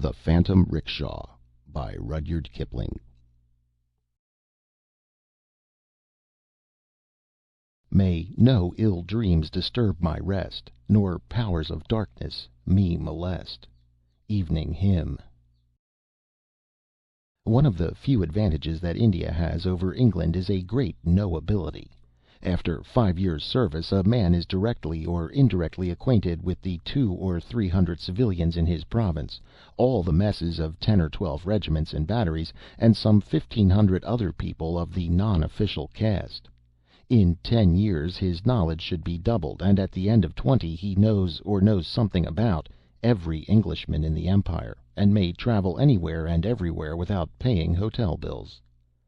The Phantom Rickshaw by Rudyard Kipling. May no ill dreams disturb my rest, nor powers of darkness me molest. Evening Hymn. One of the few advantages that India has over England is a great knowability. After 5 years' service, a man is directly or indirectly acquainted with the 200 or 300 civilians in his province, all the messes of 10 or 12 regiments and batteries, and some 1,500 other people of the non-official caste. In 10 years his knowledge should be doubled, and at the end of 20 he knows, or knows something about, every Englishman in the empire, and may travel anywhere and everywhere without paying hotel bills.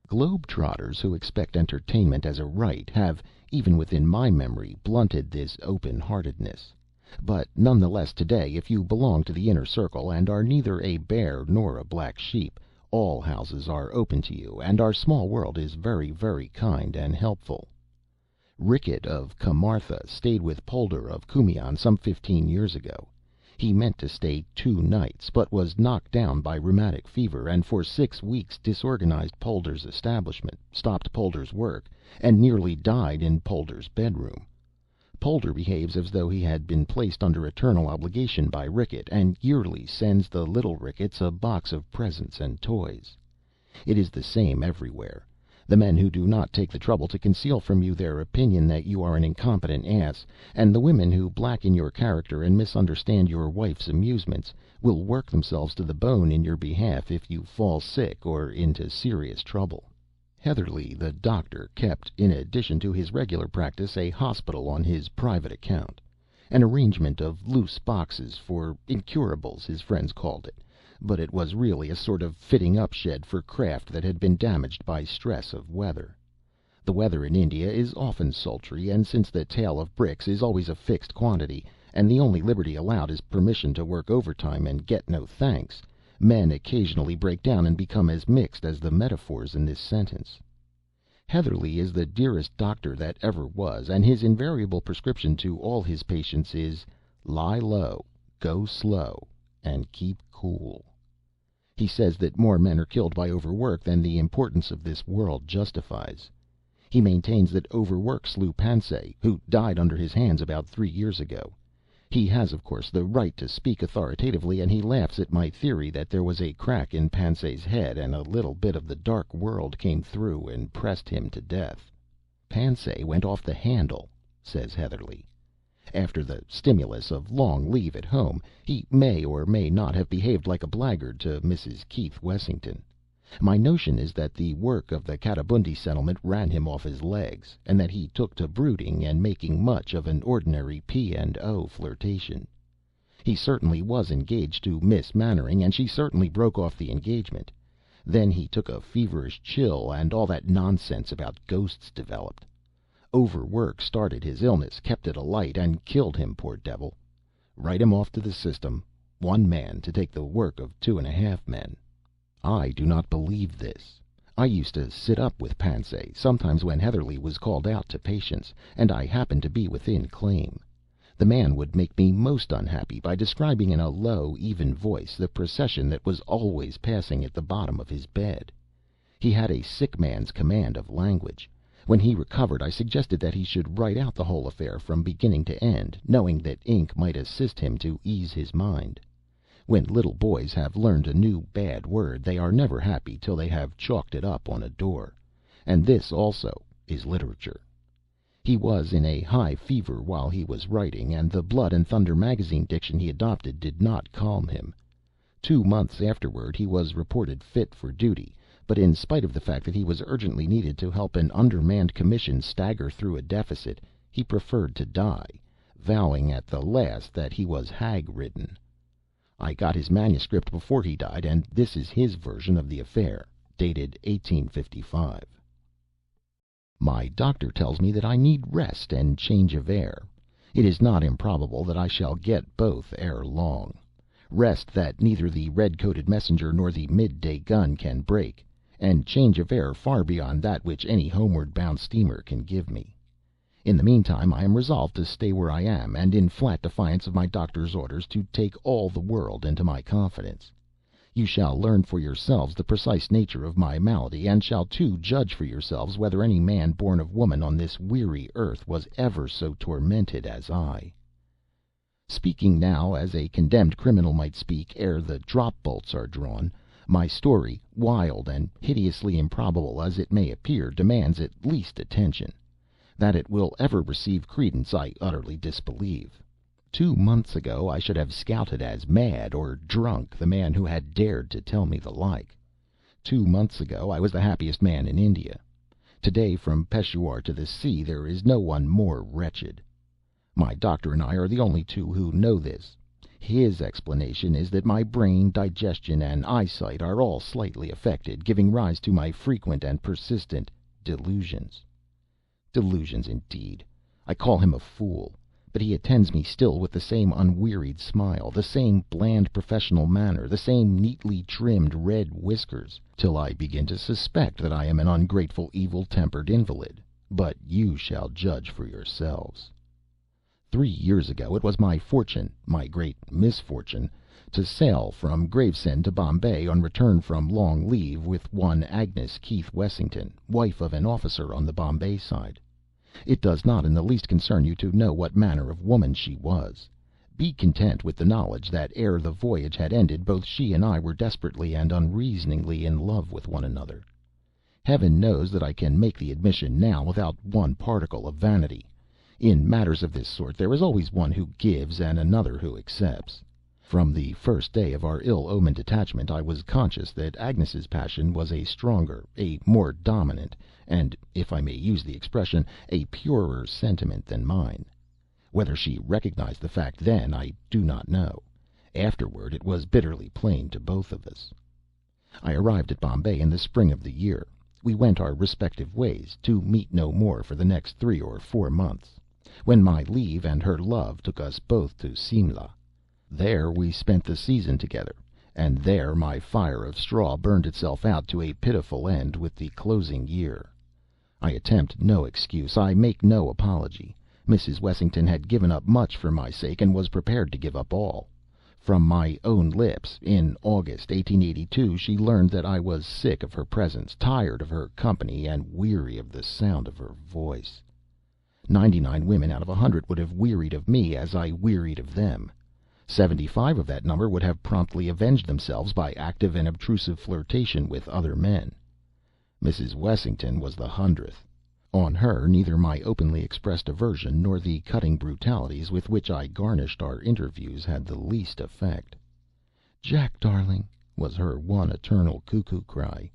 Globe-trotters who expect entertainment as a right have, even within my memory, blunted this open-heartedness. But none the less today, if you belong to the inner circle and are neither a bear nor a black sheep, all houses are open to you, and our small world is very, very kind and helpful. Rickett of Camartha stayed with Polder of Kumeon some 15 years ago. He meant to stay 2 nights, but was knocked down by rheumatic fever, and for 6 weeks disorganized Polder's establishment, stopped Polder's work, and nearly died in Polder's bedroom. Polder behaves as though he had been placed under eternal obligation by Rickett, and yearly sends the little Ricketts a box of presents and toys. It is the same everywhere. The men who do not take the trouble to conceal from you their opinion that you are an incompetent ass, and the women who blacken your character and misunderstand your wife's amusements, will work themselves to the bone in your behalf if you fall sick or into serious trouble. Heatherly, the doctor, kept, in addition to his regular practice, a hospital on his private account. An arrangement of loose boxes for incurables, his friends called it, but it was really a sort of fitting-up shed for craft that had been damaged by stress of weather. The weather in India is often sultry, and since the tale of bricks is always a fixed quantity, and the only liberty allowed is permission to work overtime and get no thanks, men occasionally break down and become as mixed as the metaphors in this sentence. Heatherly is the dearest doctor that ever was, and his invariable prescription to all his patients is, lie low, go slow, and keep cool. He says that more men are killed by overwork than the importance of this world justifies. He maintains that overwork slew Pansay, who died under his hands about 3 years ago. He has, of course, the right to speak authoritatively, and he laughs at my theory that there was a crack in Pansay's head and a little bit of the dark world came through and pressed him to death. Pansay went off the handle, says Heatherly. After the stimulus of long leave at home, he may or may not have behaved like a blackguard to Mrs. Keith Wessington. My notion is that the work of the Katabundi settlement ran him off his legs, and that he took to brooding and making much of an ordinary P&O flirtation. He certainly was engaged to Miss Mannering, and she certainly broke off the engagement. Then he took a feverish chill, and all that nonsense about ghosts developed. Overwork started his illness, kept it alight, and killed him, poor devil. Write him off to the system. 1 man to take the work of 2½ men. I do not believe this. I used to sit up with Pansay, sometimes when Heatherly was called out to patients, and I happened to be within claim. The man would make me most unhappy by describing in a low, even voice the procession that was always passing at the bottom of his bed. He had a sick man's command of language. When he recovered, I suggested that he should write out the whole affair from beginning to end, knowing that ink might assist him to ease his mind. When little boys have learned a new bad word, they are never happy till they have chalked it up on a door. And this also is literature. He was in a high fever while he was writing, and the Blood and Thunder magazine diction he adopted did not calm him. 2 months afterward he was reported fit for duty, but in spite of the fact that he was urgently needed to help an undermanned commission stagger through a deficit, he preferred to die, vowing at the last that he was hag-ridden. I got his manuscript before he died, and this is his version of the affair, dated 1855. My doctor tells me that I need rest and change of air. It is not improbable that I shall get both ere long. Rest that neither the red-coated messenger nor the midday gun can break, and change of air far beyond that which any homeward-bound steamer can give me. In the meantime, I am resolved to stay where I am, and in flat defiance of my doctor's orders to take all the world into my confidence. You shall learn for yourselves the precise nature of my malady, and shall too judge for yourselves whether any man born of woman on this weary earth was ever so tormented as I. Speaking now as a condemned criminal might speak ere the drop bolts are drawn, my story, wild and hideously improbable as it may appear, demands at least attention. That it will ever receive credence I utterly disbelieve. 2 months ago I should have scouted as mad or drunk the man who had dared to tell me the like. 2 months ago I was the happiest man in India. Today, from Peshawar to the sea, there is no one more wretched. My doctor and I are the only two who know this. His explanation is that my brain, digestion, and eyesight are all slightly affected, giving rise to my frequent and persistent delusions. Delusions, indeed! I call him a fool. But he attends me still with the same unwearied smile, the same bland professional manner, the same neatly trimmed red whiskers, till I begin to suspect that I am an ungrateful, evil-tempered invalid. But you shall judge for yourselves. 3 years ago it was my fortune, my great misfortune, to sail from Gravesend to Bombay on return from long leave with one Agnes Keith Wessington, wife of an officer on the Bombay side. It does not in the least concern you to know what manner of woman she was. Be content with the knowledge that ere the voyage had ended both she and I were desperately and unreasoningly in love with one another. Heaven knows that I can make the admission now without one particle of vanity. In matters of this sort there is always one who gives and another who accepts. From the first day of our ill-omened attachment I was conscious that Agnes's passion was a stronger, a more dominant, and, if I may use the expression, a purer sentiment than mine. Whether she recognized the fact then, I do not know. Afterward it was bitterly plain to both of us. I arrived at Bombay in the spring of the year. We went our respective ways, to meet no more for the next 3 or 4 months, when my leave and her love took us both to Simla. There we spent the season together, and there my fire of straw burned itself out to a pitiful end with the closing year. I attempt no excuse, I make no apology. Mrs. Wessington had given up much for my sake, and was prepared to give up all. From my own lips, in August 1882, she learned that I was sick of her presence, tired of her company, and weary of the sound of her voice. 99 women out of 100 would have wearied of me as I wearied of them. 75 of that number would have promptly avenged themselves by active and obtrusive flirtation with other men. Mrs. Wessington was the 100th. On her neither my openly expressed aversion nor the cutting brutalities with which I garnished our interviews had the least effect. "Jack, darling," was her one eternal cuckoo cry,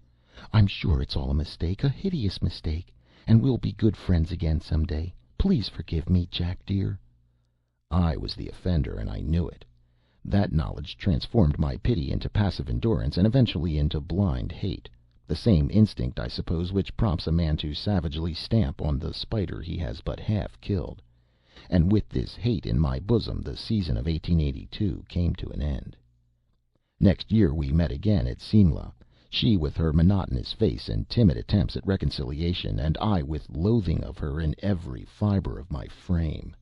"I'm sure it's all a mistake, a hideous mistake, and we'll be good friends again some day. Please forgive me, Jack dear." I was the offender, and I knew it. That knowledge transformed my pity into passive endurance, and eventually into blind hate, the same instinct, I suppose, which prompts a man to savagely stamp on the spider he has but half killed. And with this hate in my bosom the season of 1882 came to an end. Next year we met again at Simla, she with her monotonous face and timid attempts at reconciliation, and I with loathing of her in every fibre of my frame.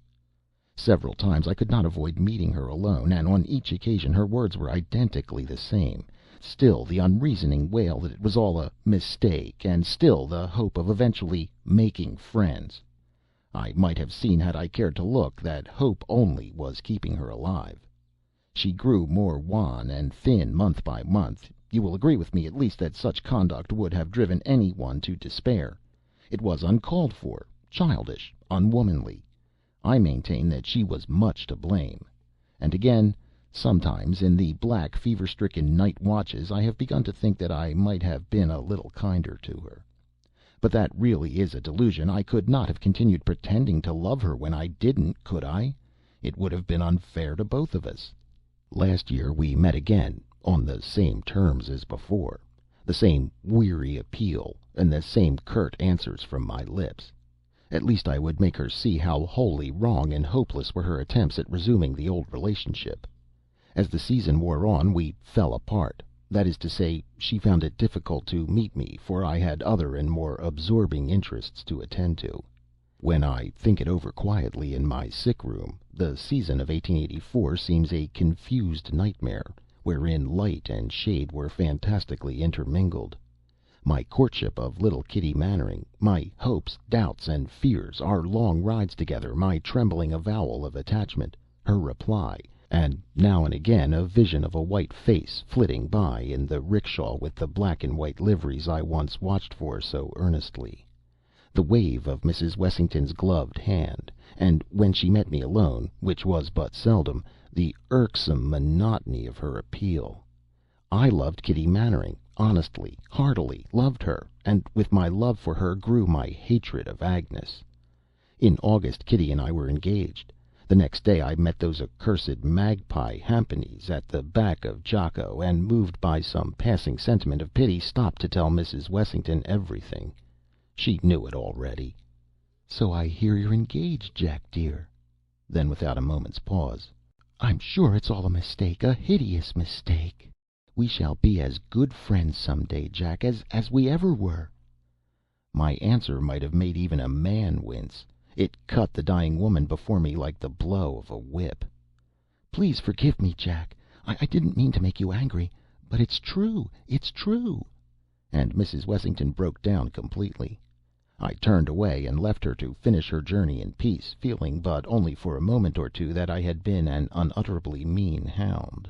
Several times I could not avoid meeting her alone, and on each occasion her words were identically the same, still the unreasoning wail that it was all a mistake, and still the hope of eventually making friends. I might have seen, had I cared to look, that hope only was keeping her alive. She grew more wan and thin month by month. You will agree with me, at least, that such conduct would have driven any one to despair. It was uncalled for, childish, unwomanly. I maintain that she was much to blame. And again, sometimes, in the black, fever-stricken night watches, I have begun to think that I might have been a little kinder to her. But that really is a delusion. I could not have continued pretending to love her when I didn't, could I? It would have been unfair to both of us. Last year we met again, on the same terms as before, the same weary appeal, and the same curt answers from my lips. At least I would make her see how wholly wrong and hopeless were her attempts at resuming the old relationship. As the season wore on we fell apart. That is to say, she found it difficult to meet me, for I had other and more absorbing interests to attend to. When I think it over quietly in my sick room, the season of 1884 seems a confused nightmare, wherein light and shade were fantastically intermingled. My courtship of little Kitty Mannering, my hopes, doubts, and fears, our long rides together, my trembling avowal of attachment, her reply, and now and again a vision of a white face flitting by in the rickshaw with the black and white liveries I once watched for so earnestly, the wave of Mrs. Wessington's gloved hand, and when she met me alone, which was but seldom, the irksome monotony of her appeal. I loved Kitty Mannering, honestly, heartily loved her, and with my love for her grew my hatred of Agnes. In August Kitty and I were engaged. The next day I met those accursed magpie jhampanies at the back of Jakko, and, moved by some passing sentiment of pity, stopped to tell Mrs. Wessington everything. She knew it already. "So I hear you're engaged, Jack dear." Then, without a moment's pause, "I'm sure it's all a mistake, a hideous mistake. We shall be as good friends some day, Jack, as we ever were." My answer might have made even a man wince. It cut the dying woman before me like the blow of a whip. "Please forgive me, Jack. I didn't mean to make you angry. But it's true. It's true." And Mrs. Wessington broke down completely. I turned away and left her to finish her journey in peace, feeling, but only for a moment or two, that I had been an unutterably mean hound.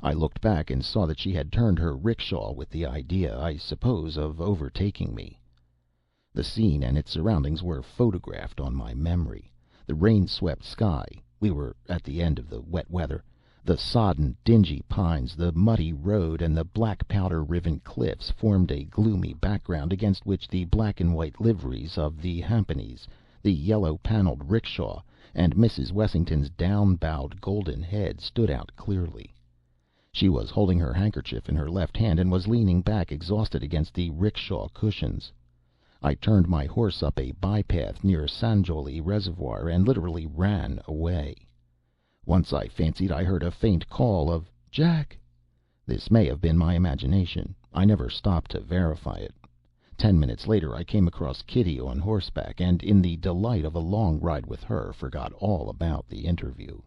I looked back and saw that she had turned her rickshaw with the idea, I suppose, of overtaking me. The scene and its surroundings were photographed on my memory. The rain-swept sky (we were at the end of the wet weather), the sodden, dingy pines, the muddy road, and the black powder-riven cliffs formed a gloomy background against which the black and white liveries of the jhampanies, the yellow-paneled rickshaw, and Mrs. Wessington's down-bowed golden head stood out clearly. She was holding her handkerchief in her left hand, and was leaning back exhausted against the rickshaw cushions. I turned my horse up a bypath near Sanjoli Reservoir, and literally ran away. Once I fancied I heard a faint call of "Jack." This may have been my imagination. I never stopped to verify it. 10 minutes later I came across Kitty on horseback, and in the delight of a long ride with her forgot all about the interview.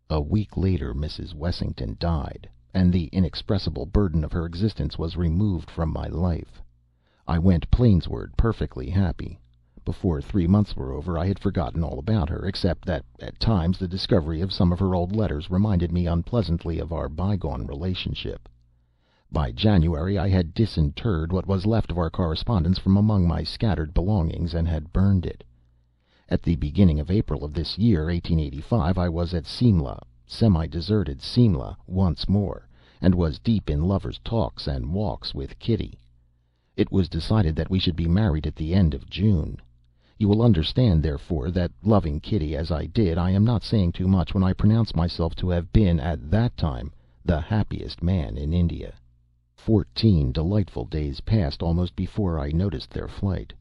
A week later Mrs. Wessington died, and the inexpressible burden of her existence was removed from my life. I went plainsward perfectly happy. Before 3 months were over I had forgotten all about her, except that at times the discovery of some of her old letters reminded me unpleasantly of our bygone relationship. By January I had disinterred what was left of our correspondence from among my scattered belongings, and had burned it. At the beginning of April of this year, 1885, I was at Simla, semi-deserted Simla, once more, and was deep in lovers' talks and walks with Kitty. It was decided that we should be married at the end of June. You will understand, therefore, that, loving Kitty as I did, I am not saying too much when I pronounce myself to have been, at that time, the happiest man in India. 14 delightful days passed almost before I noticed their flight.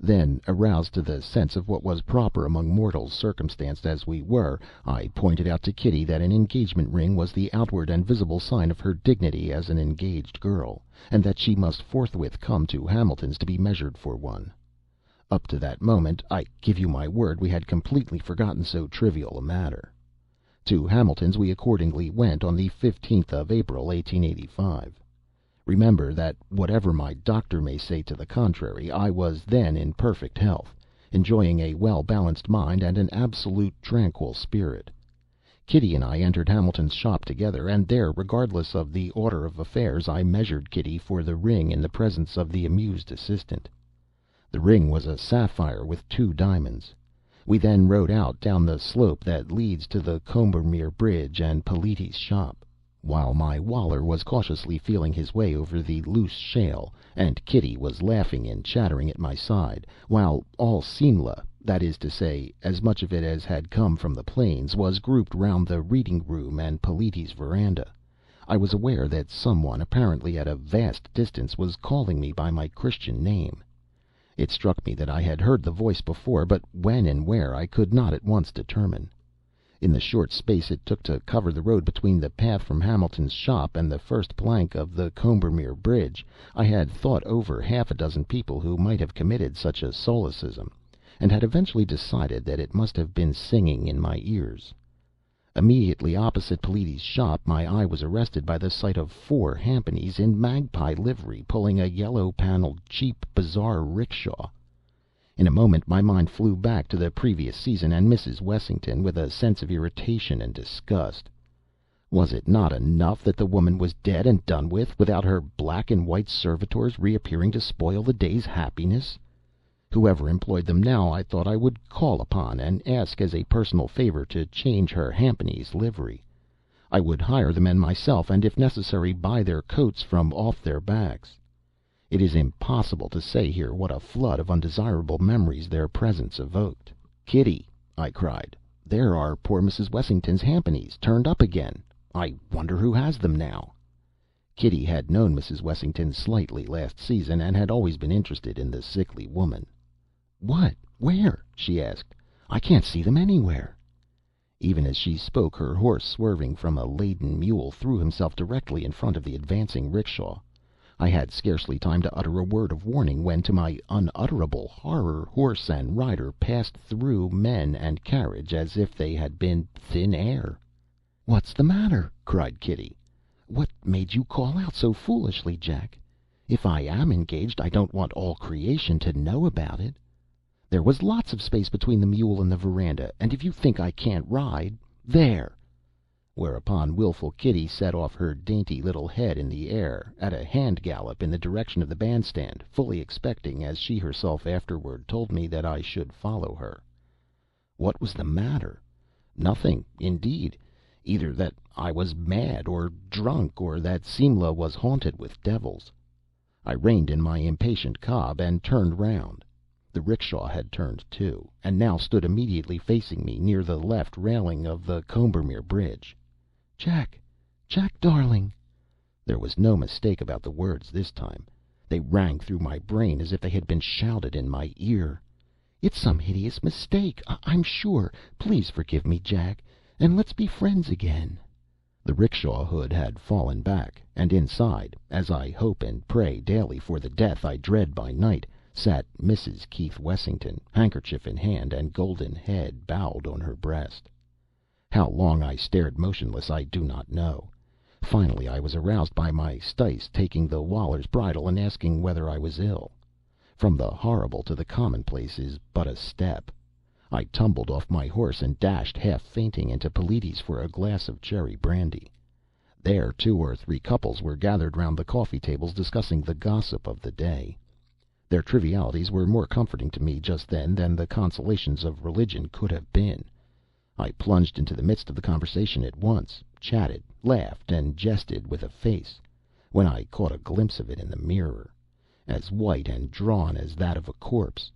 Then, aroused to the sense of what was proper among mortals, circumstanced as we were, I pointed out to Kitty that an engagement ring was the outward and visible sign of her dignity as an engaged girl, and that she must forthwith come to Hamilton's to be measured for one. Up to that moment, I give you my word, we had completely forgotten so trivial a matter. To Hamilton's we accordingly went on the 15th of April, 1885. Remember that, whatever my doctor may say to the contrary, I was then in perfect health, enjoying a well-balanced mind and an absolute tranquil spirit. Kitty and I entered Hamilton's shop together, and there, regardless of the order of affairs, I measured Kitty for the ring in the presence of the amused assistant. The ring was a sapphire with 2 diamonds. We then rode out down the slope that leads to the Combermere Bridge and Politi's shop, while my Waler was cautiously feeling his way over the loose shale, and Kitty was laughing and chattering at my side, while all Simla, that is to say, as much of it as had come from the plains, was grouped round the reading room and Politi's veranda. I was aware that someone, apparently at a vast distance, was calling me by my Christian name. It struck me that I had heard the voice before, but when and where I could not at once determine. In the short space it took to cover the road between the path from Hamilton's shop and the first plank of the Combermere Bridge, I had thought over half a dozen people who might have committed such a solecism, and had eventually decided that it must have been singing in my ears. Immediately opposite Polides' shop my eye was arrested by the sight of four jhampanies in magpie livery pulling a yellow-paneled, cheap, bizarre rickshaw. In a moment my mind flew back to the previous season and Mrs. Wessington with a sense of irritation and disgust. Was it not enough that the woman was dead and done with, without her black and white servitors reappearing to spoil the day's happiness? Whoever employed them now I thought I would call upon and ask as a personal favor to change her jhampanies' livery. I would hire the men myself, and if necessary buy their coats from off their backs. It is impossible to say here what a flood of undesirable memories their presence evoked. "Kitty," I cried, "there are poor Mrs. Wessington's jhampanies, turned up again. I wonder who has them now." Kitty had known Mrs. Wessington slightly last season, and had always been interested in the sickly woman. "What? Where?" she asked. "I can't see them anywhere." Even as she spoke, her horse, swerving from a laden mule, threw himself directly in front of the advancing rickshaw. I had scarcely time to utter a word of warning when, to my unutterable horror, horse and rider passed through men and carriage as if they had been thin air. "What's the matter?" cried Kitty. "What made you call out so foolishly, Jack? If I am engaged, I don't want all creation to know about it. There was lots of space between the mule and the veranda, and if you think I can't ride, there!" Whereupon willful Kitty set off her dainty little head in the air, at a hand gallop in the direction of the bandstand, fully expecting, as she herself afterward told me, that I should follow her. What was the matter? Nothing, indeed. Either that I was mad or drunk, or that Simla was haunted with devils. I reined in my impatient cob and turned round. The rickshaw had turned too, and now stood immediately facing me, near the left railing of the Combermere Bridge. "Jack! Jack, darling!" There was no mistake about the words this time. They rang through my brain as if they had been shouted in my ear. "It's some hideous mistake, I'm sure. Please forgive me, Jack, and let's be friends again." The rickshaw hood had fallen back, and inside, as I hope and pray daily for the death I dread by night, sat Mrs. Keith Wessington, handkerchief in hand and golden head bowed on her breast. How long I stared motionless I do not know. Finally I was aroused by my Stice taking the Waller's bridle and asking whether I was ill. From the horrible to the commonplace is but a step. I tumbled off my horse and dashed, half fainting, into Polides for a glass of cherry brandy. There 2 or 3 couples were gathered round the coffee tables discussing the gossip of the day. Their trivialities were more comforting to me just then than the consolations of religion could have been. I plunged into the midst of the conversation at once, chatted, laughed, and jested with a face, when I caught a glimpse of it in the mirror, as white and drawn as that of a corpse.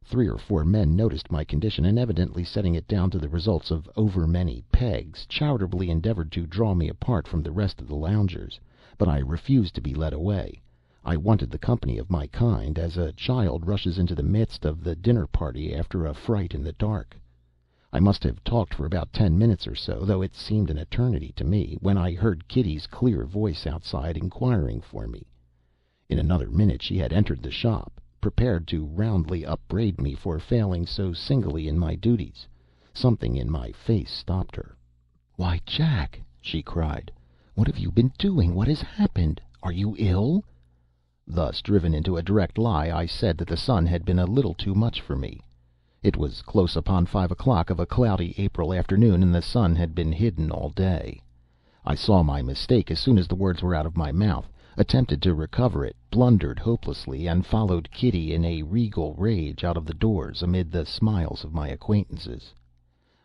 3 or 4 men noticed my condition, and, evidently setting it down to the results of over many pegs, charitably endeavored to draw me apart from the rest of the loungers, but I refused to be led away. I wanted the company of my kind, as a child rushes into the midst of the dinner party after a fright in the dark. I must have talked for about 10 minutes or so, though it seemed an eternity to me, when I heard Kitty's clear voice outside inquiring for me. In another minute she had entered the shop, prepared to roundly upbraid me for failing so singly in my duties. Something in my face stopped her. "Why, Jack!" she cried. "What have you been doing? What has happened? Are you ill?" Thus driven into a direct lie, I said that the sun had been a little too much for me. It was close upon 5 o'clock of a cloudy April afternoon, and the sun had been hidden all day. I saw my mistake as soon as the words were out of my mouth, attempted to recover it, blundered hopelessly, and followed Kitty in a regal rage out of the doors, amid the smiles of my acquaintances.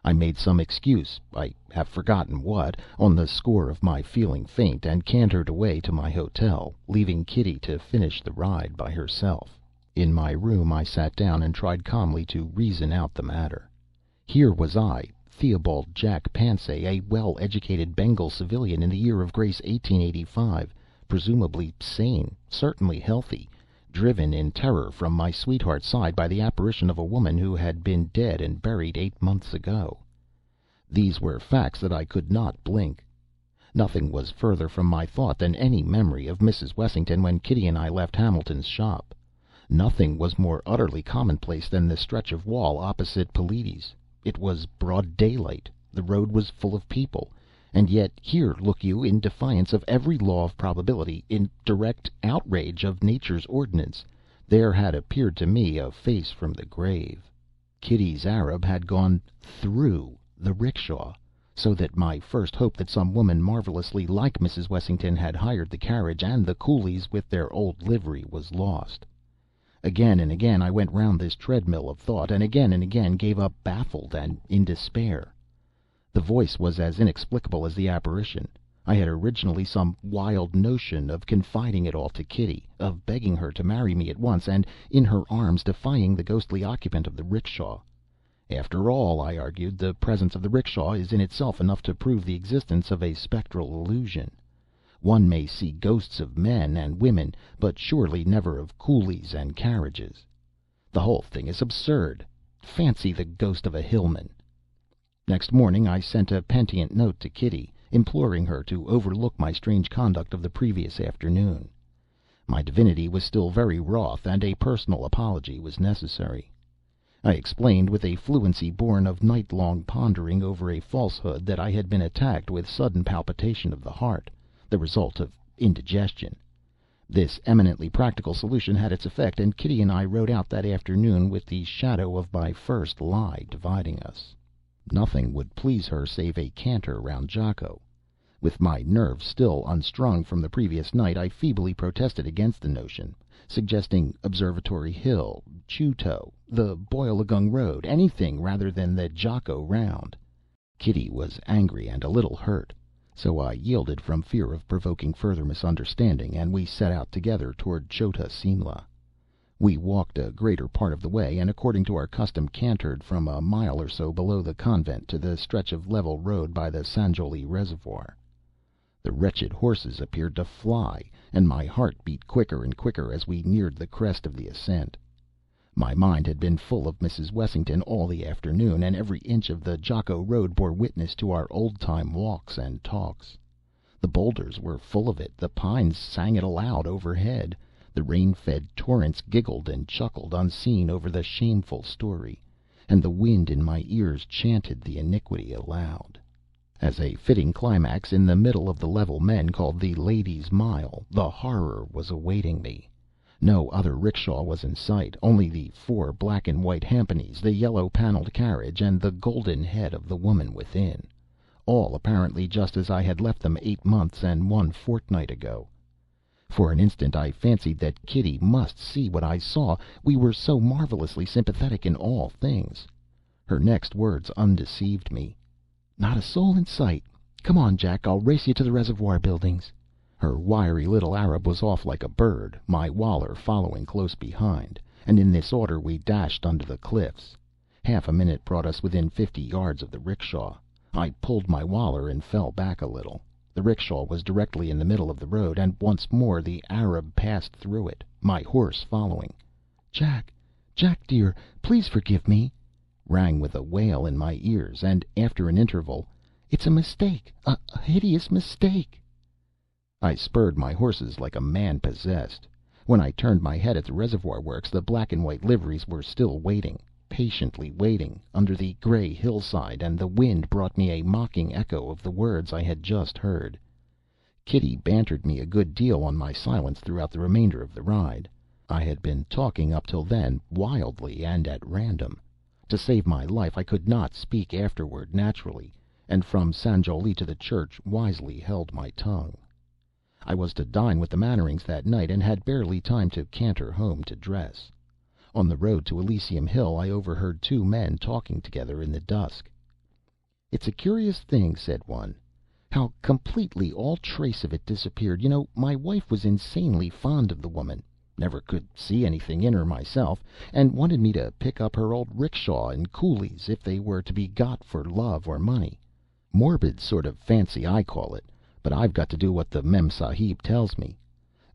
I made some excuse, I have forgotten what, on the score of my feeling faint, and cantered away to my hotel, leaving Kitty to finish the ride by herself. In my room I sat down and tried calmly to reason out the matter. Here was I, Theobald Jack Pansay, a well-educated Bengal civilian in the year of grace 1885, presumably sane, certainly healthy, driven in terror from my sweetheart's side by the apparition of a woman who had been dead and buried 8 months ago. These were facts that I could not blink. Nothing was further from my thought than any memory of Mrs. Wessington when Kitty and I left Hamilton's shop. Nothing was more utterly commonplace than the stretch of wall opposite Polides. It was broad daylight. The road was full of people. And yet here, look you, in defiance of every law of probability, in direct outrage of nature's ordinance, there had appeared to me a face from the grave. Kitty's Arab had gone through the rickshaw, so that my first hope that some woman marvelously like Mrs. Wessington had hired the carriage and the coolies with their old livery was lost. Again and again I went round this treadmill of thought, and again gave up baffled and in despair. The voice was as inexplicable as the apparition. I had originally some wild notion of confiding it all to Kitty, of begging her to marry me at once, and, in her arms, defying the ghostly occupant of the rickshaw. After all, I argued, the presence of the rickshaw is in itself enough to prove the existence of a spectral illusion. One may see ghosts of men and women, but surely never of coolies and carriages. The whole thing is absurd. Fancy the ghost of a hillman! Next morning I sent a penitent note to Kitty, imploring her to overlook my strange conduct of the previous afternoon. My divinity was still very wroth, and a personal apology was necessary. I explained, with a fluency born of night-long pondering over a falsehood, that I had been attacked with sudden palpitation of the heart, the result of indigestion. This eminently practical solution had its effect, and Kitty and I rode out that afternoon with the shadow of my first lie dividing us. Nothing would please her save a canter round Jocko. With my nerves still unstrung from the previous night, I feebly protested against the notion, suggesting Observatory Hill, Chouteau, the Boileaugunge Road, anything rather than the Jocko round. Kitty was angry and a little hurt, so I yielded from fear of provoking further misunderstanding, and we set out together toward Chota Simla. We walked a greater part of the way, and according to our custom cantered from a mile or so below the convent to the stretch of level road by the Sanjoli Reservoir. The wretched horses appeared to fly, and my heart beat quicker and quicker as we neared the crest of the ascent. My mind had been full of Mrs. Wessington all the afternoon, and every inch of the Jocko road bore witness to our old-time walks and talks. The boulders were full of it, the pines sang it aloud overhead, the rain-fed torrents giggled and chuckled unseen over the shameful story, and the wind in my ears chanted the iniquity aloud. As a fitting climax, in the middle of the level men called the Ladies' Mile, the horror was awaiting me. No other rickshaw was in sight, only the 4 black and white jhampanies, the yellow paneled carriage, and the golden head of the woman within, all apparently just as I had left them 8 months and 1 fortnight ago. For an instant I fancied that Kitty must see what I saw, we were so marvelously sympathetic in all things. Her next words undeceived me. "Not a soul in sight. Come on, Jack, I'll race you to the reservoir buildings." Her wiry little Arab was off like a bird, my Waler following close behind, and in this order we dashed under the cliffs. Half a minute brought us within 50 yards of the rickshaw. I pulled my Waler and fell back a little. The rickshaw was directly in the middle of the road, and once more the Arab passed through it, my horse following. "Jack, Jack dear, please forgive me," rang with a wail in my ears, and after an interval, "It's a mistake, a hideous mistake." I spurred my horses like a man possessed. When I turned my head at the reservoir works, the black and white liveries were still waiting, patiently waiting, under the gray hillside, and the wind brought me a mocking echo of the words I had just heard. Kitty bantered me a good deal on my silence throughout the remainder of the ride. I had been talking up till then wildly and at random. To save my life I could not speak afterward naturally, and from Sanjoli to the church wisely held my tongue. I was to dine with the Mannerings that night, and had barely time to canter home to dress. On the road to Elysium Hill I overheard 2 men talking together in the dusk. "It's a curious thing," said one, "how completely all trace of it disappeared. You know, my wife was insanely fond of the woman, never could see anything in her myself, and wanted me to pick up her old rickshaw and coolies if they were to be got for love or money. Morbid sort of fancy, I call it, but I've got to do what the Mem Sahib tells me.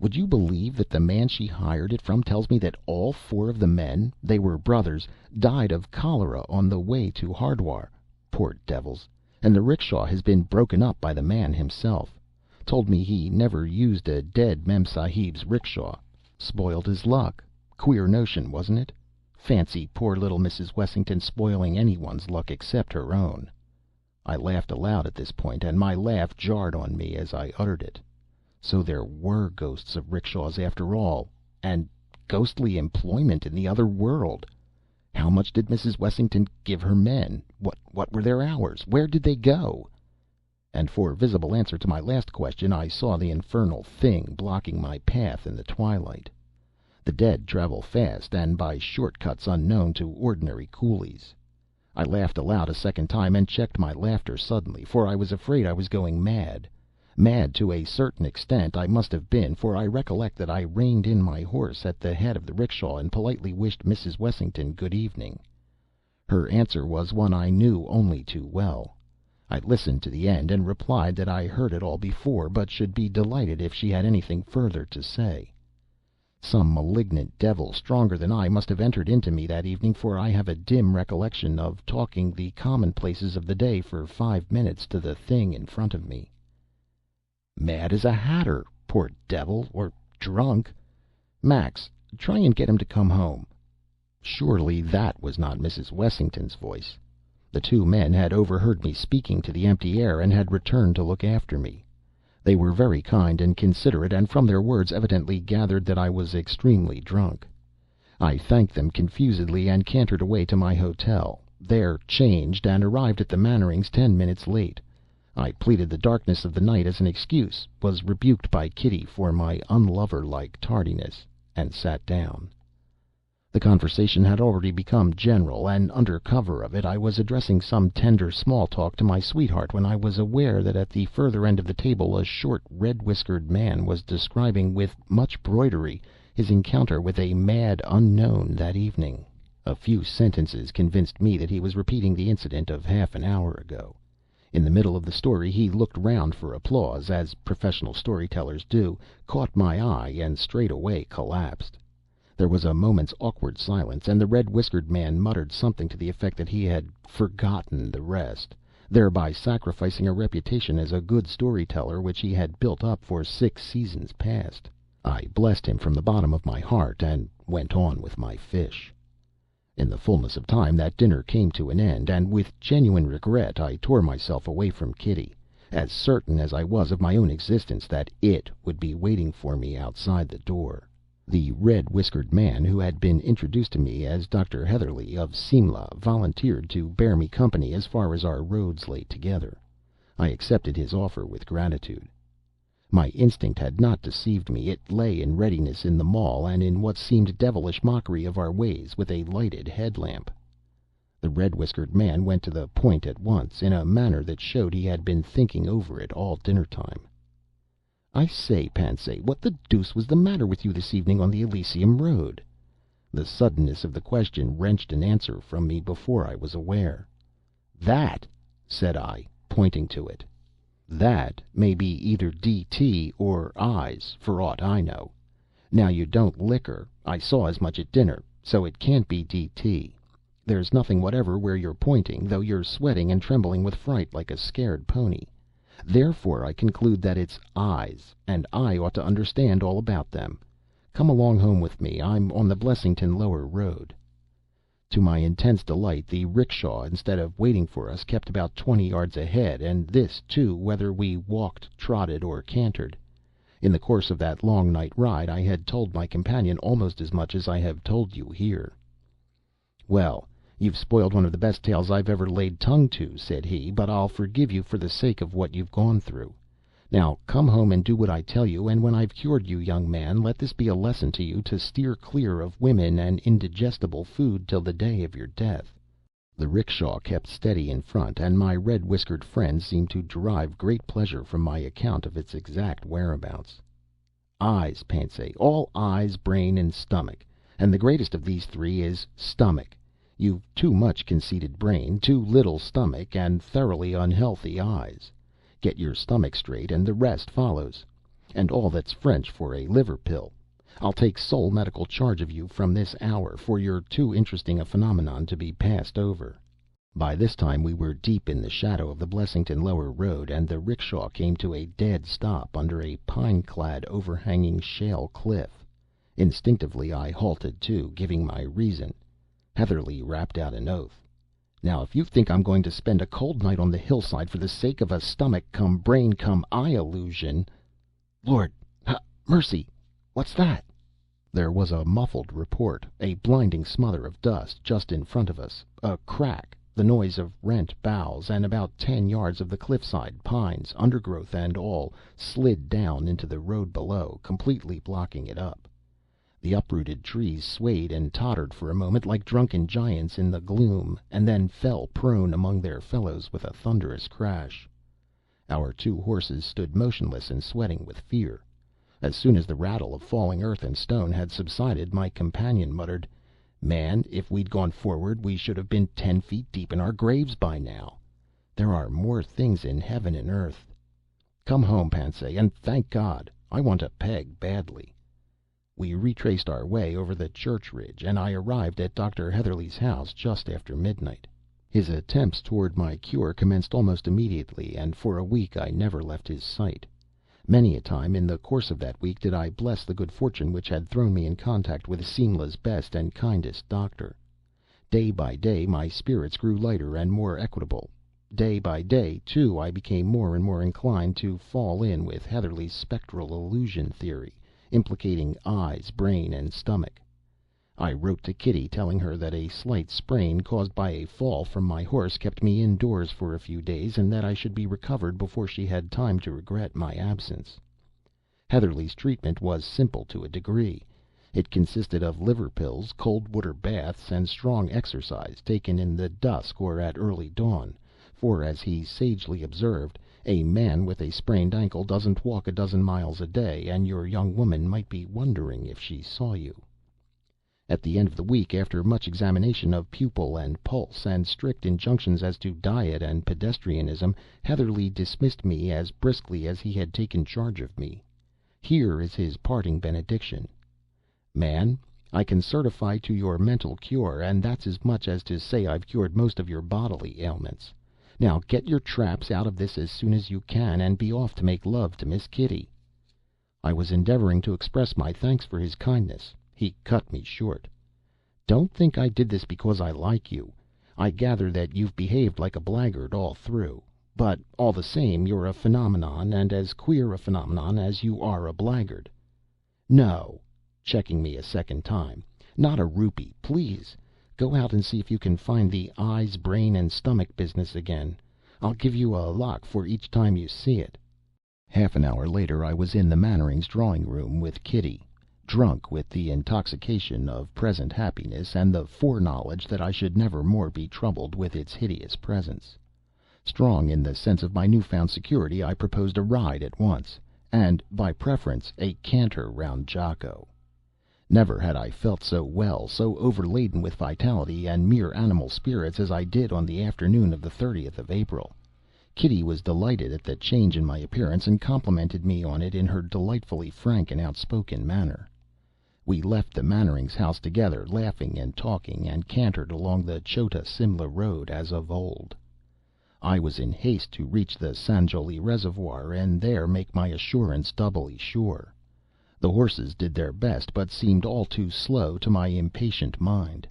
Would you believe that the man she hired it from tells me that all 4 of the men, they were brothers, died of cholera on the way to Hardwar, poor devils, and the rickshaw has been broken up by the man himself. Told me he never used a dead Mem Sahib's rickshaw. Spoiled his luck. Queer notion, wasn't it? Fancy poor little Mrs. Wessington spoiling anyone's luck except her own." I laughed aloud at this point, and my laugh jarred on me as I uttered it. So there were ghosts of rickshaws after all, and ghostly employment in the other world. How much did Mrs. Wessington give her men? What were their hours? Where did they go? And for visible answer to my last question, I saw the infernal thing blocking my path in the twilight. The dead travel fast, and by short cuts unknown to ordinary coolies. I laughed aloud a second time, and checked my laughter suddenly, for I was afraid I was going mad. Mad to a certain extent I must have been, for I recollect that I reined in my horse at the head of the rickshaw and politely wished Mrs. Wessington good evening. Her answer was one I knew only too well. I listened to the end, and replied that I heard it all before, but should be delighted if she had anything further to say. Some malignant devil stronger than I must have entered into me that evening, for I have a dim recollection of talking the commonplaces of the day for 5 minutes to the thing in front of me. Mad as a hatter, poor devil, or drunk. Max, try and get him to come home. Surely that was not Mrs. Wessington's voice. The two men had overheard me speaking to the empty air, and had returned to look after me. They were very kind and considerate, and from their words evidently gathered that I was extremely drunk. I thanked them confusedly, and cantered away to my hotel, there changed, and arrived at the Mannerings 10 minutes late. I pleaded the darkness of the night as an excuse, was rebuked by Kitty for my unlover-like tardiness, and sat down. The conversation had already become general, and under cover of it I was addressing some tender small talk to my sweetheart, when I was aware that at the further end of the table a short, red-whiskered man was describing, with much broidery, his encounter with a mad unknown that evening. A few sentences convinced me that he was repeating the incident of half an hour ago. In the middle of the story he looked round for applause, as professional storytellers do, caught my eye, and straightway collapsed. There was a moment's awkward silence, and the red-whiskered man muttered something to the effect that he had forgotten the rest, thereby sacrificing a reputation as a good storyteller which he had built up for 6 seasons past. I blessed him from the bottom of my heart, and went on with my fish. In the fullness of time that dinner came to an end, and with genuine regret I tore myself away from Kitty, as certain as I was of my own existence that it would be waiting for me outside the door. The red-whiskered man, who had been introduced to me as Dr. Heatherly of Simla, volunteered to bear me company as far as our roads lay together. I accepted his offer with gratitude. My instinct had not deceived me. It lay in readiness in the Mall, and in what seemed devilish mockery of our ways, with a lighted headlamp. The red-whiskered man went to the point at once, in a manner that showed he had been thinking over it all dinner-time. "I say, Pansay, what the deuce was the matter with you this evening on the Elysium Road?" The suddenness of the question wrenched an answer from me before I was aware. "That," said I, pointing to it, "that may be either D.T. or eyes, for aught I know. Now you don't liquor, I saw as much at dinner, so it can't be D.T. There's nothing whatever where you're pointing, though you're sweating and trembling with fright like a scared pony. Therefore I conclude that it's eyes, and I ought to understand all about them. Come along home with me. I'm on the Blessington Lower Road." To my intense delight, the rickshaw, instead of waiting for us, kept about 20 yards ahead, and this, too, whether we walked, trotted, or cantered. In the course of that long night ride I had told my companion almost as much as I have told you here. "Well, you've spoiled one of the best tales I've ever laid tongue to," said he, "but I'll forgive you for the sake of what you've gone through. Now come home and do what I tell you, and when I've cured you, young man, let this be a lesson to you to steer clear of women and indigestible food till the day of your death." The rickshaw kept steady in front, and my red-whiskered friend seemed to derive great pleasure from my account of its exact whereabouts. "Eyes, Pansay, all eyes, brain, and stomach, and the greatest of these 3 is stomach. You've too much conceited brain, too little stomach, and thoroughly unhealthy eyes. Get your stomach straight, and the rest follows. And all that's French for a liver pill. I'll take sole medical charge of you from this hour, for you're too interesting a phenomenon to be passed over." By this time we were deep in the shadow of the Blessington Lower Road, and the rickshaw came to a dead stop under a pine-clad, overhanging shale cliff. Instinctively I halted too, giving my reason. Heatherly rapped out an oath. Now, if you think I'm going to spend a cold night on the hillside for the sake of a stomach cum brain cum eye illusion. Lord, mercy, what's that? There was a muffled report, a blinding smother of dust just in front of us, a crack, the noise of rent boughs, and about 10 yards of the cliffside, pines, undergrowth and all, slid down into the road below, completely blocking it up. The uprooted trees swayed and tottered for a moment like drunken giants in the gloom, and then fell prone among their fellows with a thunderous crash. Our 2 horses stood motionless and sweating with fear. As soon as the rattle of falling earth and stone had subsided, my companion muttered, "Man, if we'd gone forward, we should have been 10 feet deep in our graves by now. There are more things in heaven and earth. Come home, Pansay, and thank God. I want a peg badly." We retraced our way over the church ridge, and I arrived at Dr. Heatherley's house just after midnight. His attempts toward my cure commenced almost immediately, and for a week I never left his sight. Many a time in the course of that week did I bless the good fortune which had thrown me in contact with Simla's best and kindest doctor. Day by day my spirits grew lighter and more equable. Day by day, too, I became more and more inclined to fall in with Heatherley's spectral illusion theory, implicating eyes, brain, and stomach. I wrote to Kitty telling her that a slight sprain caused by a fall from my horse kept me indoors for a few days, and that I should be recovered before she had time to regret my absence. Heatherley's treatment was simple to a degree. It consisted of liver pills, cold water baths, and strong exercise, taken in the dusk or at early dawn, for, as he sagely observed, a man with a sprained ankle doesn't walk a dozen miles a day, and your young woman might be wondering if she saw you. At the end of the week, after much examination of pupil and pulse, and strict injunctions as to diet and pedestrianism, Heatherley dismissed me as briskly as he had taken charge of me. Here is his parting benediction: "Man, I can certify to your mental cure, and that's as much as to say I've cured most of your bodily ailments. Now get your traps out of this as soon as you can, and be off to make love to Miss Kitty." I was endeavoring to express my thanks for his kindness. He cut me short. "Don't think I did this because I like you. I gather that you've behaved like a blackguard all through. But, all the same, you're a phenomenon, and as queer a phenomenon as you are a blackguard. No," checking me a second time, "not a rupee, please. Go out and see if you can find the eyes, brain, and stomach business again. I'll give you a lakh for each time you see it." Half an hour later I was in the Mannerings' drawing room with Kitty, drunk with the intoxication of present happiness and the foreknowledge that I should never more be troubled with its hideous presence. Strong in the sense of my new-found security, I proposed a ride at once, and, by preference, a canter round Jakko. Never had I felt so well, so overladen with vitality and mere animal spirits, as I did on the afternoon of the 30th of April. Kitty was delighted at the change in my appearance, and complimented me on it in her delightfully frank and outspoken manner. We left the Mannerings' house together, laughing and talking, and cantered along the Chota Simla road as of old. I was in haste to reach the Sanjoli Reservoir, and there make my assurance doubly sure. The horses did their best, but seemed all too slow to my impatient mind.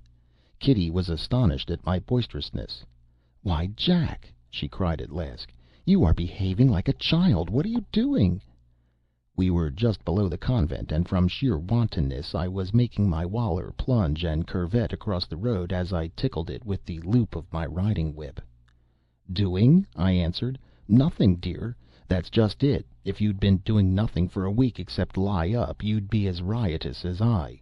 Kitty was astonished at my boisterousness. "Why, Jack," she cried at last, "you are behaving like a child. What are you doing?" We were just below the convent, and from sheer wantonness I was making my Waller plunge and curvet across the road as I tickled it with the loop of my riding whip. "Doing?" I answered. "Nothing, dear. That's just it. If you'd been doing nothing for a week except lie up, you'd be as riotous as I.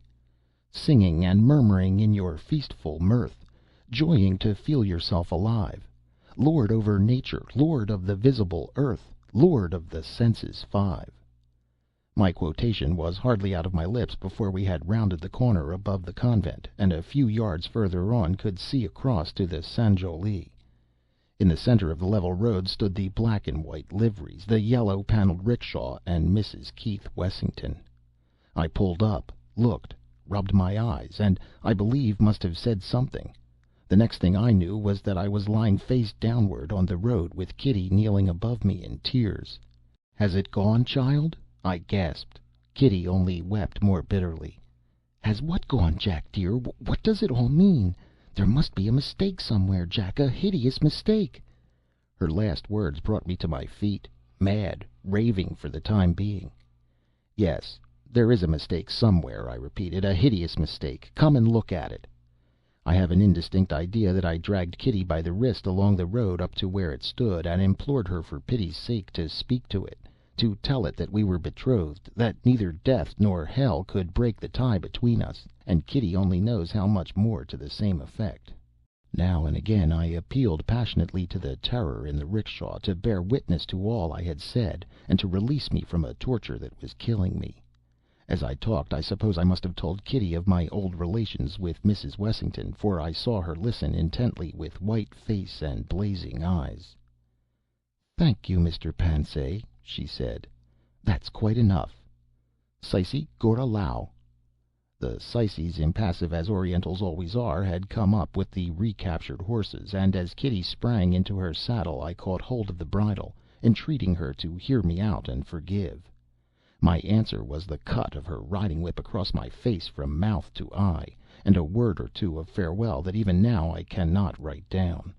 Singing and murmuring in your feastful mirth, joying to feel yourself alive. Lord over nature, lord of the visible earth, lord of the senses 5. My quotation was hardly out of my lips before we had rounded the corner above the convent, and a few yards further on could see across to the Sanjoli. In the center of the level road stood the black and white liveries, the yellow paneled rickshaw, and Mrs. Keith Wessington. I pulled up, looked, rubbed my eyes, and, I believe, must have said something. The next thing I knew was that I was lying face downward on the road, with Kitty kneeling above me in tears. "Has it gone, child?" I gasped. Kitty only wept more bitterly. "Has what gone, Jack dear? What does it all mean? There must be a mistake somewhere, Jack, a hideous mistake." Her last words brought me to my feet, mad, raving for the time being. "Yes, there is a mistake somewhere," I repeated. "A hideous mistake. Come and look at it." I have an indistinct idea that I dragged Kitty by the wrist along the road up to where it stood, and implored her for pity's sake to speak to it, to tell it that we were betrothed, that neither death nor hell could break the tie between us, and Kitty only knows how much more to the same effect. Now and again I appealed passionately to the terror in the 'rickshaw to bear witness to all I had said, and to release me from a torture that was killing me. As I talked, I suppose I must have told Kitty of my old relations with Mrs. Wessington, for I saw her listen intently with white face and blazing eyes. "Thank you, Mr. Pansay," she said. "That's quite enough. Syce Gora Lao." The Syces, impassive as Orientals always are, had come up with the recaptured horses, and as Kitty sprang into her saddle I caught hold of the bridle, entreating her to hear me out and forgive. My answer was the cut of her riding whip across my face from mouth to eye, and a word or two of farewell that even now I cannot write down.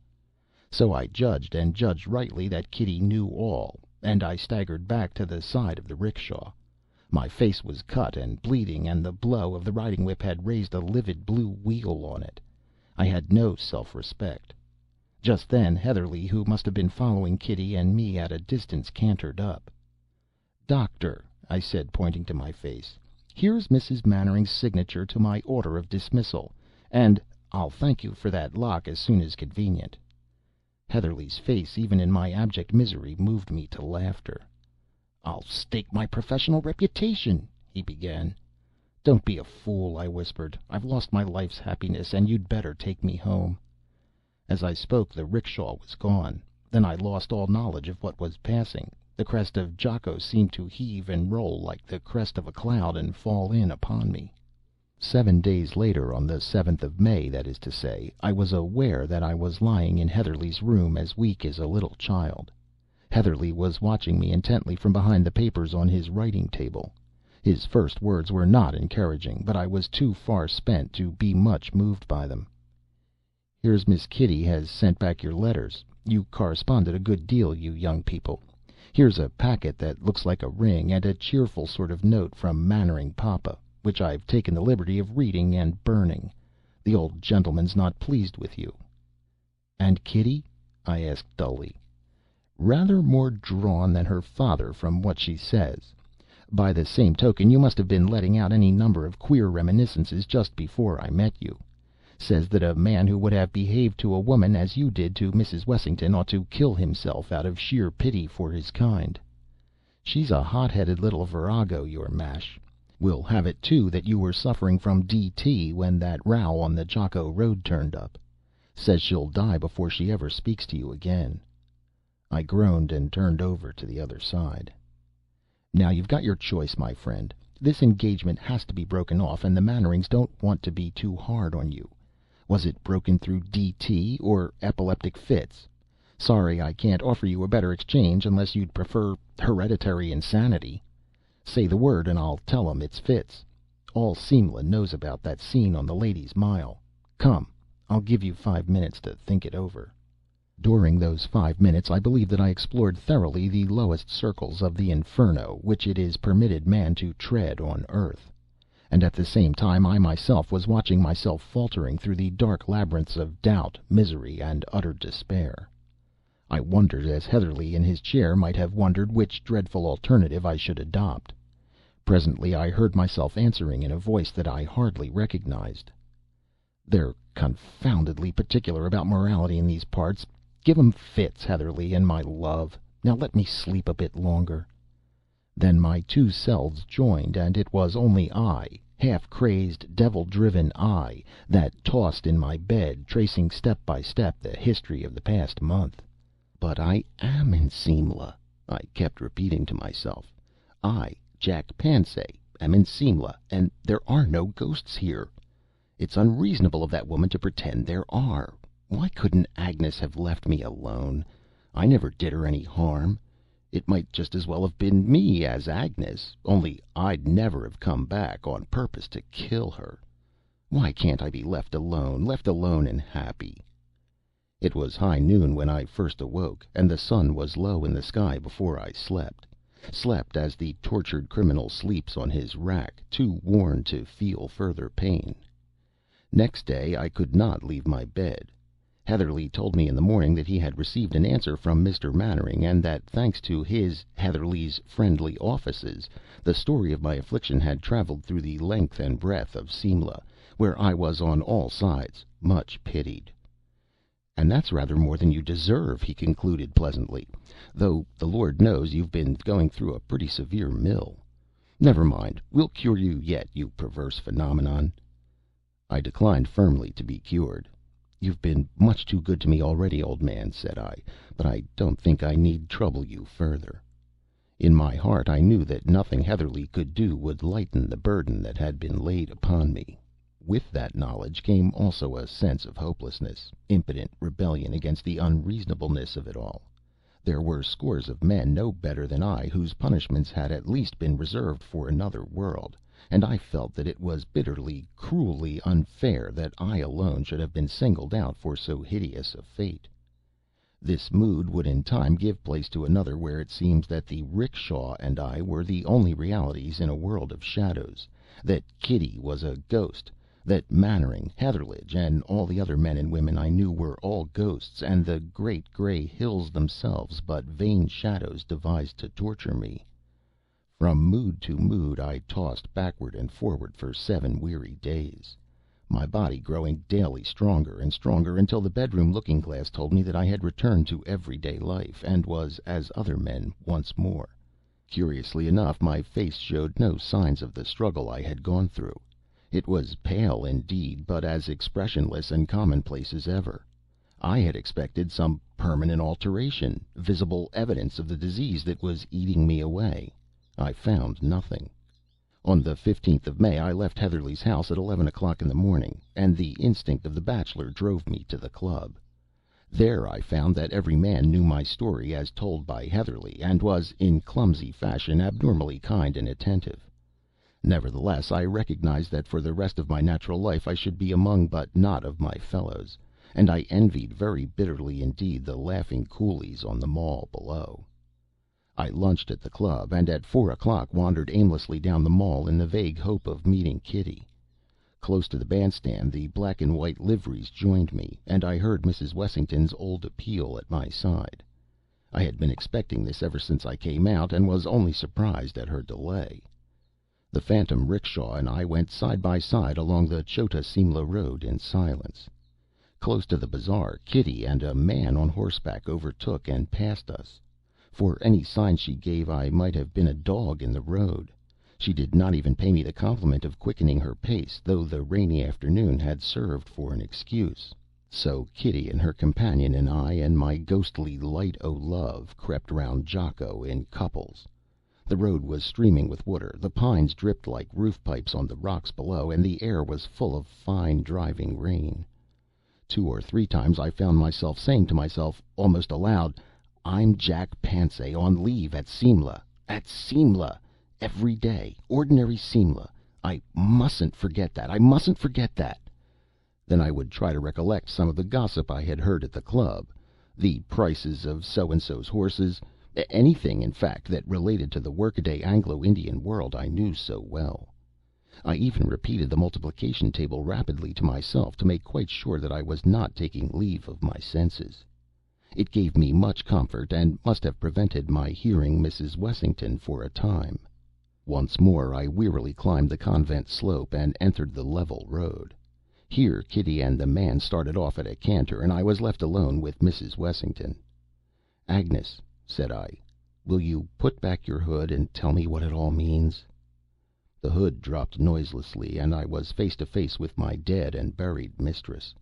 So I judged, and judged rightly, that Kitty knew all, and I staggered back to the side of the 'rickshaw. My face was cut and bleeding, and the blow of the riding whip had raised a livid blue wheal on it. I had no self-respect. Just then Heatherly, who must have been following Kitty and me at a distance, cantered up. "Doctor," I said, pointing to my face, "here's Mrs. Mannering's signature to my order of dismissal, and I'll thank you for that lock as soon as convenient." Heatherly's face, even in my abject misery, moved me to laughter. "I'll stake my professional reputation," he began. "Don't be a fool," I whispered. "I've lost my life's happiness, and you'd better take me home." As I spoke, the 'rickshaw was gone. Then I lost all knowledge of what was passing. The crest of Jakko seemed to heave and roll like the crest of a cloud, and fall in upon me. 7 days later, on the 7th of May, that is to say, I was aware that I was lying in Heatherly's room as weak as a little child. Heatherly was watching me intently from behind the papers on his writing table. His first words were not encouraging, but I was too far spent to be much moved by them. "Here's Miss Kitty has sent back your letters. You corresponded a good deal, you young people. Here's a packet that looks like a ring, and a cheerful sort of note from Mannering Papa, which I've taken the liberty of reading and burning. The old gentleman's not pleased with you." "And Kitty?" I asked dully. "Rather more drawn than her father, from what she says. By the same token, you must have been letting out any number of queer reminiscences just before I met you. Says that a man who would have behaved to a woman as you did to Mrs. Wessington ought to kill himself out of sheer pity for his kind. She's a hot-headed little virago, your Mash. We'll have it, too, that you were suffering from D.T. when that row on the Jakko road turned up. Says she'll die before she ever speaks to you again." I groaned and turned over to the other side. "Now you've got your choice, my friend. This engagement has to be broken off, and the Mannerings don't want to be too hard on you. Was it broken through D.T. or epileptic fits? Sorry I can't offer you a better exchange unless you'd prefer hereditary insanity. Say the word and I'll tell 'em it's fits. All Simla knows about that scene on the Ladies' Mile. Come, I'll give you 5 minutes to think it over." During those 5 minutes I believe that I explored thoroughly the lowest circles of the inferno which it is permitted man to tread on earth. And at the same time I myself was watching myself faltering through the dark labyrinths of doubt, misery, and utter despair. I wondered, as Heatherly in his chair might have wondered, which dreadful alternative I should adopt. Presently I heard myself answering in a voice that I hardly recognized. "They're confoundedly particular about morality in these parts. Give 'em fits, Heatherly and my love. Now let me sleep a bit longer." Then my two selves joined, and it was only I, half crazed, devil driven I, that tossed in my bed, tracing step by step the history of the past month. "But I am in Simla," I kept repeating to myself. "I, Jack Pansay, am in Simla, and there are no ghosts here. It's unreasonable of that woman to pretend there are. Why couldn't Agnes have left me alone? I never did her any harm. It might just as well have been me as Agnes, only I'd never have come back on purpose to kill her. Why can't I be left alone and happy? It was high noon when I first awoke, and the sun was low in the sky before I slept as the tortured criminal sleeps on his rack, too worn to feel further pain. Next day I could not leave my bed. Heatherly told me in the morning that he had received an answer from Mr. Mannering, and that, thanks to his, Heatherly's, friendly offices, the story of my affliction had traveled through the length and breadth of Simla, where I was on all sides much pitied. "And that's rather more than you deserve," he concluded pleasantly, "though the Lord knows you've been going through a pretty severe mill. Never mind, we'll cure you yet, you perverse phenomenon." I declined firmly to be cured. "You've been much too good to me already, old man," said I, "but I don't think I need trouble you further." In my heart I knew that nothing Heatherly could do would lighten the burden that had been laid upon me. With that knowledge came also a sense of hopelessness, impotent rebellion against the unreasonableness of it all. There were scores of men no better than I whose punishments had at least been reserved for another world, and I felt that it was bitterly, cruelly unfair that I alone should have been singled out for so hideous a fate. This mood would in time give place to another where it seems that the rickshaw and I were the only realities in a world of shadows, that Kitty was a ghost, that Mannering, Heatherledge, and all the other men and women I knew were all ghosts, and the great gray hills themselves but vain shadows devised to torture me. From mood to mood I tossed backward and forward for 7 weary days, my body growing daily stronger and stronger, until the bedroom looking glass told me that I had returned to everyday life, and was as other men once more. Curiously enough, my face showed no signs of the struggle I had gone through. It was pale indeed, but as expressionless and commonplace as ever. I had expected some permanent alteration, visible evidence of the disease that was eating me away. I found nothing. On the 15th of May I left Heatherly's house at 11 o'clock in the morning, and the instinct of the bachelor drove me to the club. There I found that every man knew my story as told by Heatherly, and was, in clumsy fashion, abnormally kind and attentive. Nevertheless, I recognized that for the rest of my natural life I should be among but not of my fellows, and I envied very bitterly indeed the laughing coolies on the Mall below. I lunched at the club, and at 4 o'clock wandered aimlessly down the Mall in the vague hope of meeting Kitty. Close to the bandstand the black and white liveries joined me, and I heard Mrs. Wessington's old appeal at my side. I had been expecting this ever since I came out, and was only surprised at her delay. The Phantom Rickshaw and I went side by side along the Chota Simla road in silence. Close to the bazaar, Kitty and a man on horseback overtook and passed us. For any sign she gave I might have been a dog in the road. She did not even pay me the compliment of quickening her pace, though the rainy afternoon had served for an excuse. So Kitty and her companion and I and my ghostly light o' love crept round Jocko in couples. The road was streaming with water, the pines dripped like roof pipes on the rocks below, and the air was full of fine driving rain. 2 or 3 times I found myself saying to myself, almost aloud, "I'm Jack Pansay, on leave at Simla. At Simla! Every day. Ordinary Simla. I mustn't forget that. I mustn't forget that." Then I would try to recollect some of the gossip I had heard at the club, the prices of so-and-so's horses, anything, in fact, that related to the workaday Anglo-Indian world I knew so well. I even repeated the multiplication table rapidly to myself to make quite sure that I was not taking leave of my senses. It gave me much comfort, and must have prevented my hearing Mrs. Wessington for a time. Once more I wearily climbed the convent slope and entered the level road. Here Kitty and the man started off at a canter, and I was left alone with Mrs. Wessington. "Agnes," said I, "will you put back your hood and tell me what it all means?" The hood dropped noiselessly, and I was face to face with my dead and buried mistress.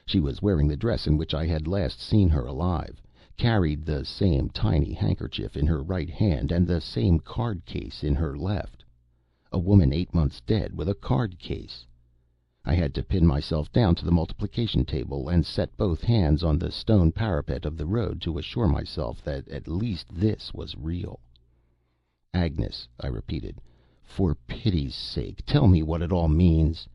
She was wearing the dress in which I had last seen her alive, carried the same tiny handkerchief in her right hand, and the same card case in her left. A woman 8 months dead with a card case! I had to pin myself down to the multiplication table, and set both hands on the stone parapet of the road to assure myself that at least this was real. "Agnes," I repeated, "for pity's sake, tell me what it all means."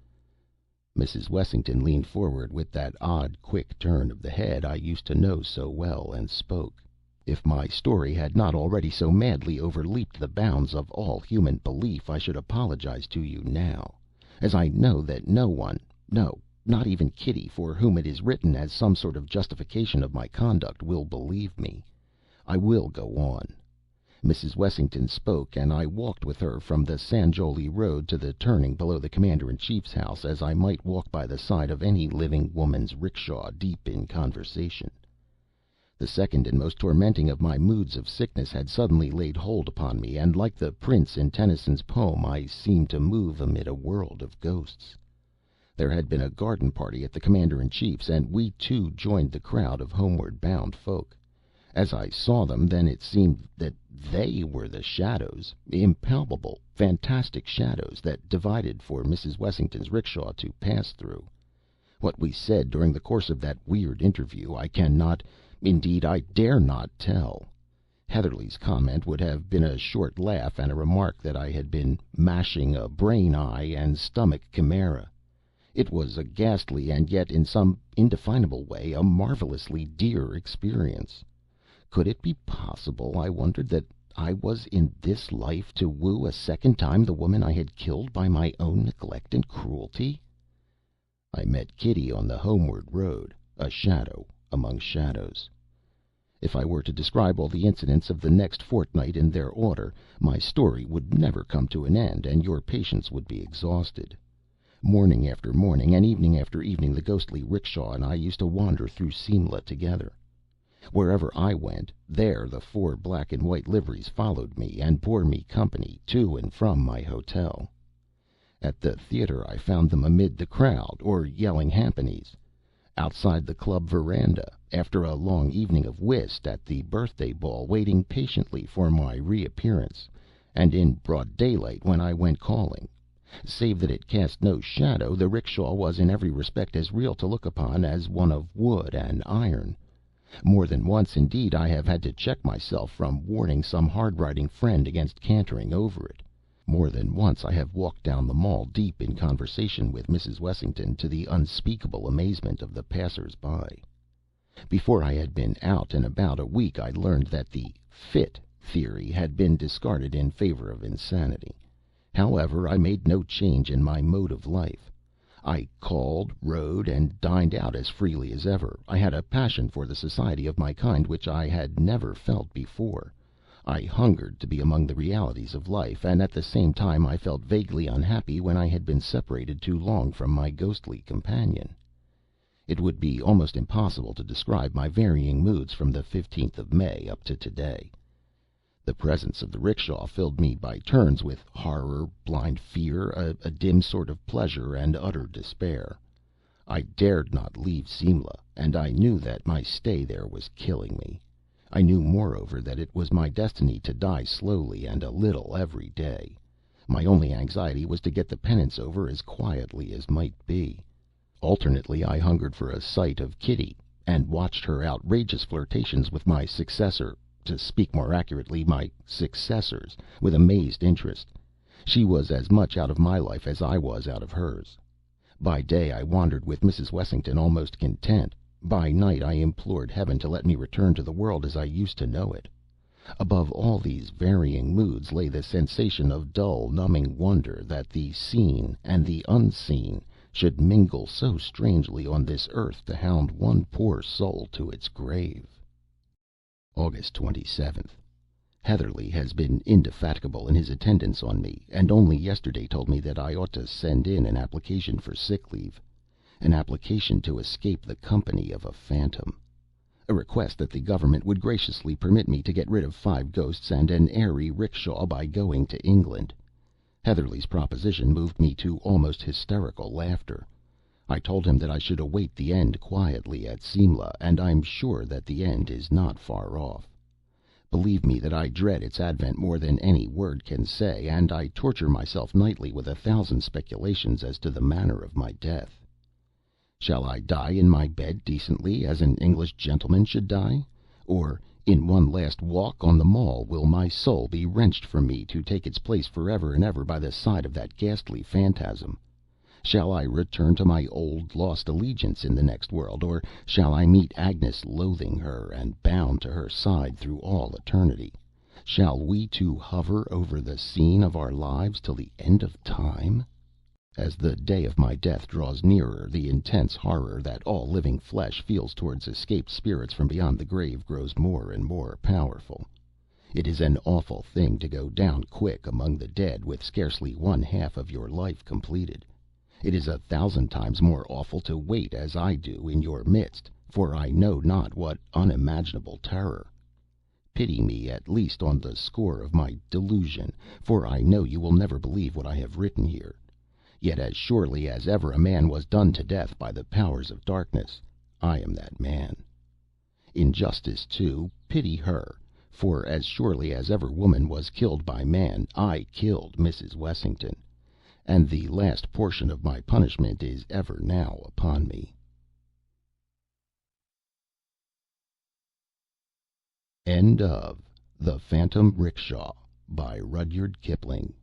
Mrs. Wessington leaned forward with that odd, quick turn of the head I used to know so well, and spoke. If my story had not already so madly overleaped the bounds of all human belief, I should apologize to you now, as I know that no one, no, not even Kitty, for whom it is written as some sort of justification of my conduct, will believe me. I will go on. Mrs. Wessington spoke, and I walked with her from the Sanjowlie Road to the turning below the Commander in Chief's house, as I might walk by the side of any living woman's rickshaw, deep in conversation. The second and most tormenting of my moods of sickness had suddenly laid hold upon me, and like the prince in Tennyson's poem, I seemed to move amid a world of ghosts. There had been a garden party at the Commander in Chief's, and we too joined the crowd of homeward bound folk. As I saw them then, it seemed that they were the shadows, impalpable, fantastic shadows, that divided for Mrs. Wessington's rickshaw to pass through. What we said during the course of that weird interview I cannot, indeed I dare not tell. Heatherly's comment would have been a short laugh and a remark that I had been mashing a brain eye and stomach chimera. It was a ghastly and yet in some indefinable way a marvelously dear experience. Could it be possible, I wondered, that I was in this life to woo a second time the woman I had killed by my own neglect and cruelty? I met Kitty on the homeward road, a shadow among shadows. If I were to describe all the incidents of the next fortnight in their order, my story would never come to an end, and your patience would be exhausted. Morning after morning, and evening after evening, the ghostly rickshaw and I used to wander through Simla together. Wherever I went, there the four black and white liveries followed me and bore me company to and from my hotel. At the theater I found them amid the crowd, or yelling jhampanies. Outside the club veranda, after a long evening of whist at the birthday ball, waiting patiently for my reappearance, and in broad daylight when I went calling. Save that it cast no shadow, the rickshaw was in every respect as real to look upon as one of wood and iron. More than once, indeed, I have had to check myself from warning some hard-riding friend against cantering over it. More than once I have walked down the Mall deep in conversation with Mrs. Wessington, to the unspeakable amazement of the passers-by. Before I had been out and about a week, I learned that the fit theory had been discarded in favor of insanity. However, I made no change in my mode of life. I called, rode, and dined out as freely as ever. I had a passion for the society of my kind which I had never felt before. I hungered to be among the realities of life, and at the same time I felt vaguely unhappy when I had been separated too long from my ghostly companion. It would be almost impossible to describe my varying moods from the 15th of May up to today. The presence of the rickshaw filled me by turns with horror, blind fear, a dim sort of pleasure, and utter despair. I dared not leave Simla, and I knew that my stay there was killing me. I knew, moreover, that it was my destiny to die slowly and a little every day. My only anxiety was to get the penance over as quietly as might be. Alternately I hungered for a sight of Kitty, and watched her outrageous flirtations with my successor, to speak more accurately, my successors, with amazed interest. She was as much out of my life as I was out of hers. By day I wandered with Mrs. Wessington almost content. By night I implored heaven to let me return to the world as I used to know it. Above all these varying moods lay the sensation of dull, numbing wonder that the seen and the unseen should mingle so strangely on this earth to hound one poor soul to its grave. August 27th. Heatherly has been indefatigable in his attendance on me, and only yesterday told me that I ought to send in an application for sick leave. An application to escape the company of a phantom. A request that the government would graciously permit me to get rid of 5 ghosts and an airy rickshaw by going to England. Heatherly's proposition moved me to almost hysterical laughter. I told him that I should await the end quietly at Simla, and I'm sure that the end is not far off. Believe me that I dread its advent more than any word can say, and I torture myself nightly with 1,000 speculations as to the manner of my death. Shall I die in my bed decently, as an English gentleman should die? Or, in one last walk on the Mall, will my soul be wrenched from me to take its place forever and ever by the side of that ghastly phantasm? Shall I return to my old lost allegiance in the next world, or shall I meet Agnes, loathing her and bound to her side through all eternity? Shall we two hover over the scene of our lives till the end of time? As the day of my death draws nearer, the intense horror that all living flesh feels towards escaped spirits from beyond the grave grows more and more powerful. It is an awful thing to go down quick among the dead with scarcely one half of your life completed. It is 1,000 times more awful to wait as I do in your midst, for I know not what unimaginable terror. Pity me at least on the score of my delusion, for I know you will never believe what I have written here. Yet as surely as ever a man was done to death by the powers of darkness, I am that man. In justice, too, pity her, for as surely as ever woman was killed by man, I killed Mrs. Wessington, and the last portion of my punishment is ever now upon me. End of The Phantom Rickshaw by Rudyard Kipling.